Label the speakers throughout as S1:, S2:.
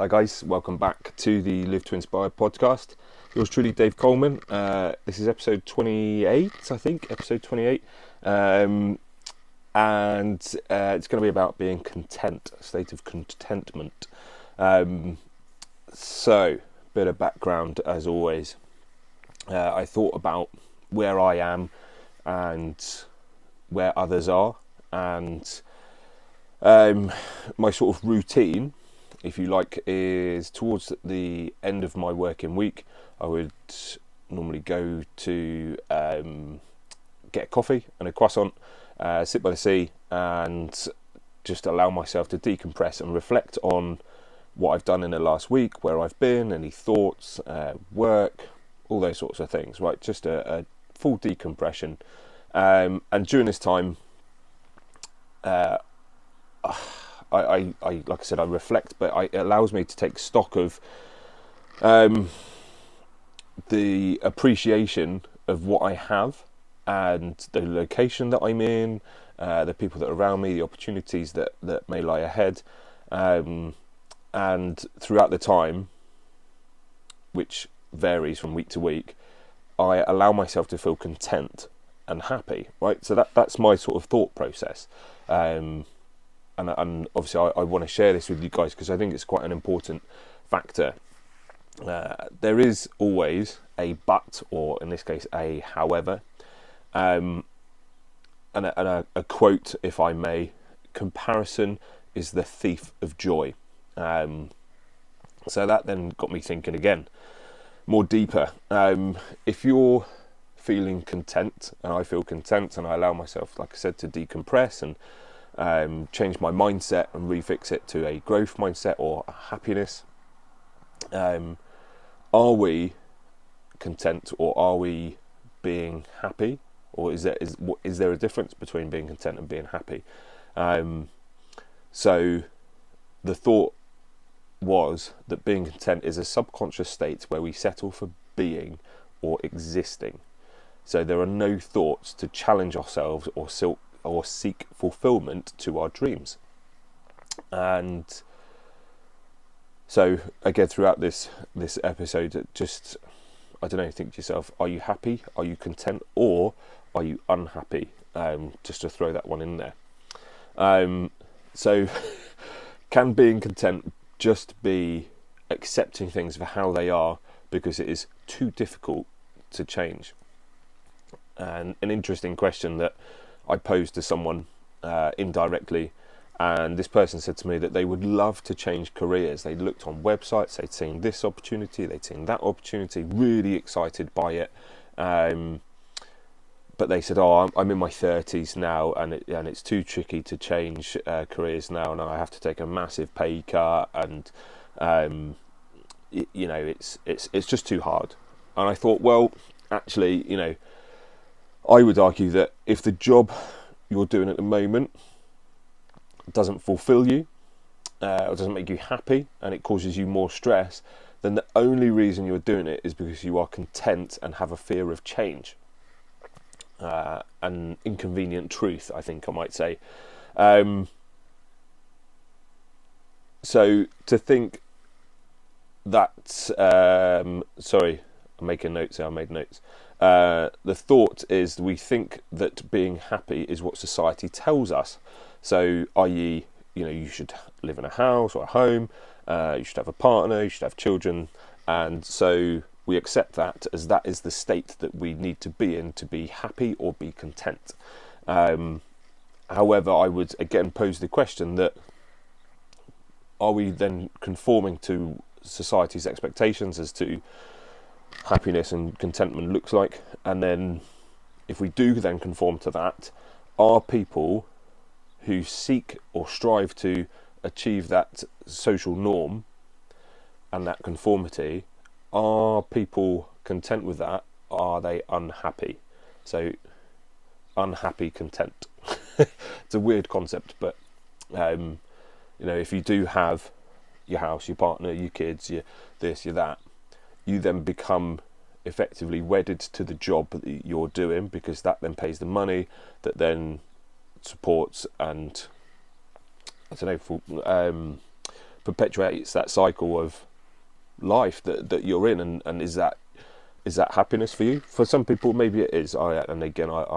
S1: Hi guys, welcome back to the Live to Inspire podcast. Yours truly, Dave Coleman. This is episode 28, I think, episode 28. And it's going to be about being content, a state of contentment. So, bit of background as always. I thought about where I am and where others are, and my sort of routine, if you like, is towards the end of my working week. I would normally go to get a coffee and a croissant, sit by the sea, and just allow myself to decompress and reflect on what I've done in the last week, where I've been, any thoughts, work, all those sorts of things, right? Just a full decompression. And during this time, I like I said, I reflect, but it allows me to take stock of the appreciation of what I have and the location that I'm in, the people that are around me, the opportunities that may lie ahead, and throughout the time, which varies from week to week, I allow myself to feel content and happy, right? So that's my sort of thought process. And obviously I want to share this with you guys because I think it's quite an important factor. There is always a but, or in this case a however, and a quote, if I may: comparison is the thief of joy. So that then got me thinking again, more deeper. If you're feeling content, and I feel content, and I allow myself, like I said, to decompress and change my mindset and refix it to a growth mindset or a happiness, are we content, or are we being happy, or is there a difference between being content and being happy? So the thought was that being content is a subconscious state where we settle for being or existing. So there are no thoughts to challenge ourselves or seek fulfillment to our dreams. And so again, throughout this episode, just, I don't know, think to yourself, are you happy? Are you content? Or are you unhappy? Just to throw that one in there. So can being content just be accepting things for how they are because it is too difficult to change? And an interesting question that I posed to someone indirectly, and this person said to me that they would love to change careers. They'd looked on websites, they'd seen this opportunity, they'd seen that opportunity, really excited by it, but they said, I'm in my 30s now, and it's too tricky to change careers now, and I have to take a massive pay cut, and it's just too hard. And I thought, well, actually, I would argue that if the job you're doing at the moment doesn't fulfill you, or doesn't make you happy, and it causes you more stress, then the only reason you're doing it is because you are content and have a fear of change. An inconvenient truth, I think I might say. So to think that, sorry, I'm making notes here, I made notes. The thought is we think that being happy is what society tells us. So, i.e., you should live in a house or a home, you should have a partner, you should have children, and so we accept that is the state that we need to be in to be happy or be content. However, I would again pose the question that, are we then conforming to society's expectations as to happiness and contentment looks like? And then if we do then conform to that, are people who seek or strive to achieve that social norm and that conformity, are people content with that? Are they unhappy? So unhappy content. It's a weird concept, but if you do have your house, your partner, your kids, your this, your that, you then become effectively wedded to the job that you're doing, because that then pays the money that then supports and perpetuates that cycle of life that you're in, and is that happiness for you? For some people, maybe it is. I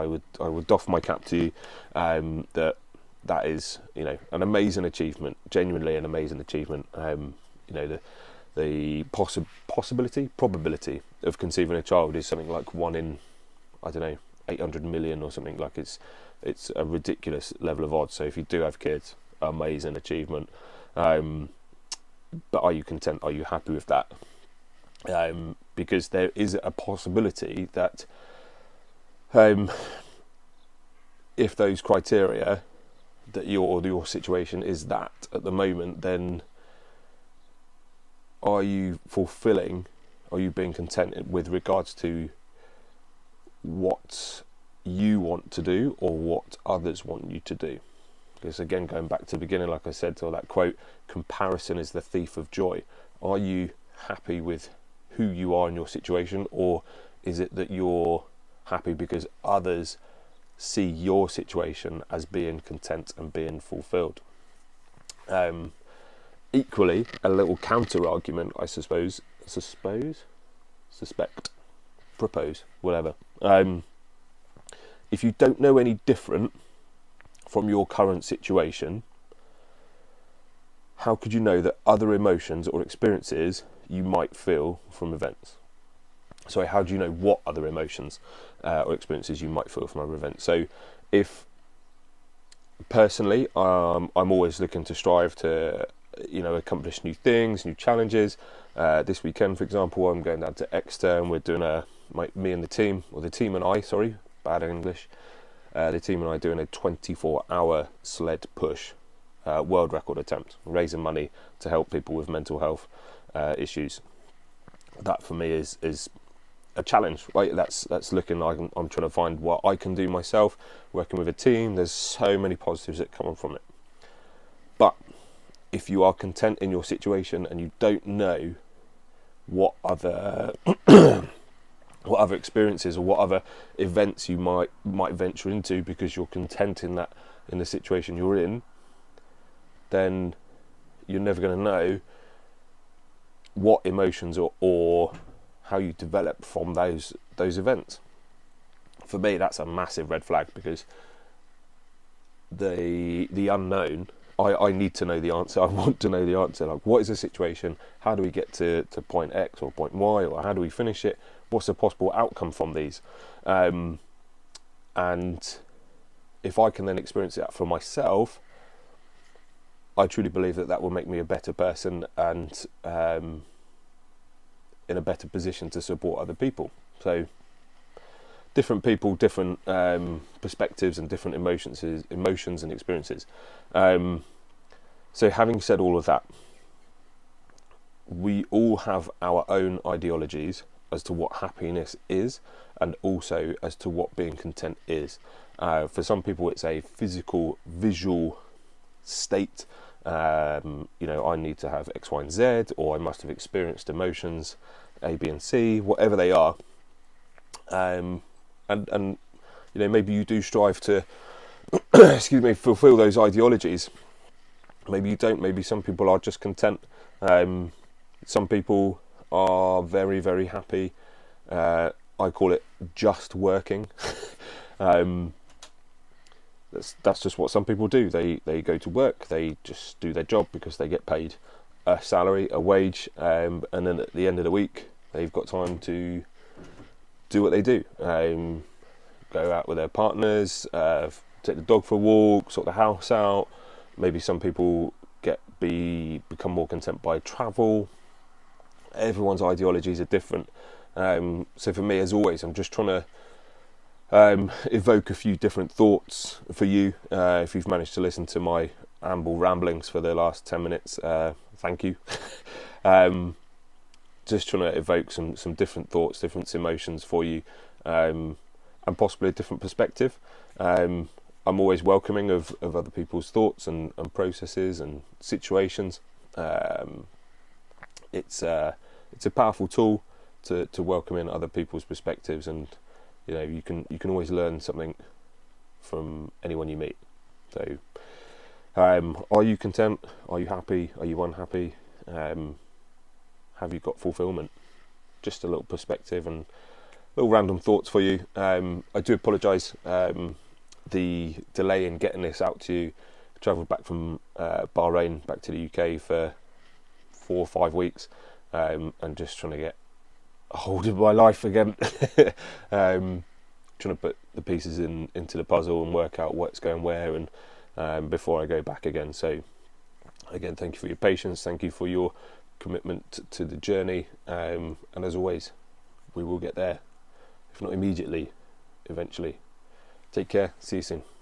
S1: would doff my cap to you, that is, an amazing achievement, genuinely an amazing achievement. The probability of conceiving a child is something like 1 in, 800 million or something. Like it's a ridiculous level of odds. So if you do have kids, amazing achievement. But are you content? Are you happy with that? Because there is a possibility that if those criteria that your situation is that at the moment, then are you fulfilling? Are you being content with regards to what you want to do or what others want you to do? Because again, going back to the beginning, like I said, to that quote, comparison is the thief of joy. Are you happy with who you are in your situation, or is it that you're happy because others see your situation as being content and being fulfilled? Equally, a little counter argument, I suspect, propose, whatever. If you don't know any different from your current situation, how could you know that other emotions or experiences you might feel from events? So how do you know what other emotions or experiences you might feel from other events? So if personally, I'm always looking to strive to, accomplish new things, new challenges. This weekend, for example, I'm going down to Exeter, and we're doing the team and I, bad English. The team and I doing a 24-hour sled push, world record attempt, raising money to help people with mental health issues. That for me is a challenge, right? That's looking like I'm trying to find what I can do myself, working with a team. There's so many positives that come from it. But if you are content in your situation and you don't know what other experiences or what other events you might venture into because you're content in the situation you're in, then you're never going to know what emotions or how you develop from those events. For me, that's a massive red flag, because the unknown, I need to know the answer. I want to know the answer. Like, what is the situation? How do we get to point X or point Y, or how do we finish it? What's the possible outcome from these? And if I can then experience that for myself, I truly believe that will make me a better person and in a better position to support other people. So different people, different perspectives, and different emotions and experiences. So having said all of that, we all have our own ideologies as to what happiness is, and also as to what being content is. For some people, it's a physical, visual state. I need to have X, Y, and Z, or I must have experienced emotions A, B, and C, whatever they are. And maybe you do strive to, fulfill those ideologies. Maybe you don't. Maybe some people are just content. Some people are very, very happy. I call it just working. That's just what some people do. They go to work. They just do their job because they get paid a salary, a wage, and then at the end of the week, they've got time to do what they do. Go out with their partners, take the dog for a walk, sort the house out. Maybe some people become more content by travel. Everyone's ideologies are different. So for me, as always, I'm just trying to evoke a few different thoughts for you. If you've managed to listen to my ramblings for the last 10 minutes, thank you. Just trying to evoke some different thoughts, different emotions for you, and possibly a different perspective. I'm always welcoming of other people's thoughts and processes and situations. It's a powerful tool to welcome in other people's perspectives, and you can always learn something from anyone you meet. So Are you content? Are you happy? Are you unhappy? Have you got fulfillment? Just a little perspective and little random thoughts for you. I do apologise. The delay in getting this out to you. I travelled back from Bahrain back to the UK for 4 or 5 weeks, and just trying to get a hold of my life again. Trying to put the pieces into the puzzle and work out what's going where, and before I go back again. So again, thank you for your patience. Thank you for your commitment to the journey. And as always, we will get there. If not immediately, eventually. Take care. See you soon.